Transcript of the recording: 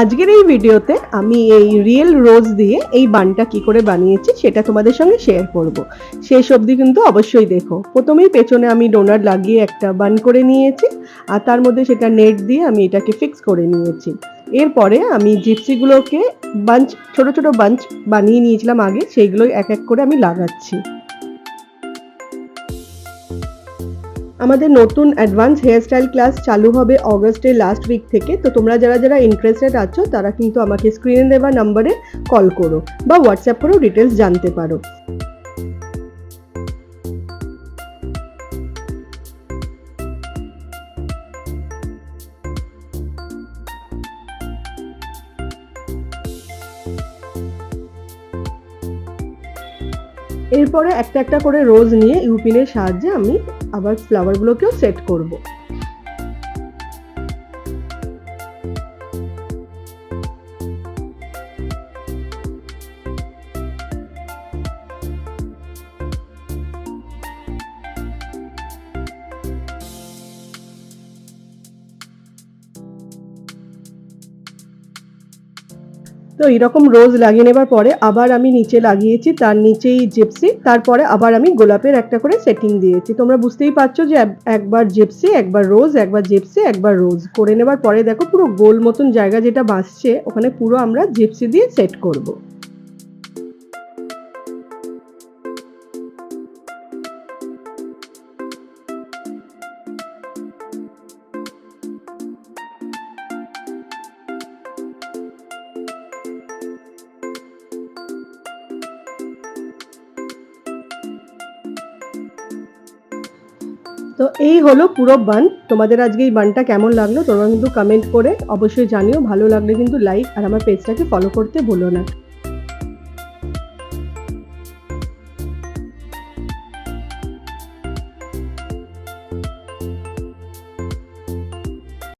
আজকের এই ভিডিওতে আমি এই রিয়েল রোজ দিয়ে এই বানটা কি করে বানিয়েছি সেটা তোমাদের সঙ্গে শেয়ার করব। শেষ অবধি কিন্তু অবশ্যই দেখো। প্রথমেই পেছনে আমি ডোনার লাগিয়ে একটা বান করে নিয়েছি, আর তার মধ্যে সেটা নেট দিয়ে আমি এটাকে ফিক্স করে নিয়েছি। এরপরে আমি জিপসিগুলোকে বাঞ্চ, ছোট ছোট বাঞ্চ বানিয়ে নিয়েছিলাম আগে, সেইগুলোই এক এক করে আমি লাগাচ্ছি। আমাদের নতুন অ্যাডভান্স হেয়ারস্টাইল ক্লাস চালু হবে অগস্টের লাস্ট উইক থেকে। তো তোমরা যারা যারা ইন্টারেস্টেড আছো তারা কিন্তু আমাকে স্ক্রিনে দেওয়া নাম্বারে কল করো বা হোয়াটসঅ্যাপ করেও ডিটেলস জানতে পারো। এরপরে একটা একটা করে রোজ নিয়ে ইউপিনের সাহায্যে আমি আবার ফ্লাওয়ারগুলোকেও সেট করব। তো এরকম রোজ লাগিয়ে নেবার পরে আবার আমি নিচে লাগিয়েছি, তার নিচেই জিপসি, তারপরে আবার আমি গোলাপের একটা করে সেটিং দিয়েছি। তোমরা বুঝতেই পারছো যে একবার জিপসি, একবার রোজ, একবার জিপসি, একবার রোজ করে নেবার পরে দেখো পুরো গোল মতন জায়গা যেটা বাঁচছে ওখানে পুরো আমরা জিপসি দিয়ে সেট করব। তো এই হলো পুরো বান। তোমাদের আজকে এই বানটা কেমন লাগলো তোমরা কিন্তু কমেন্ট করে অবশ্যই জানিও। ভালো লাগলে কিন্তু লাইক আর আমার পেজটাকে ফলো করতে ভুলো না।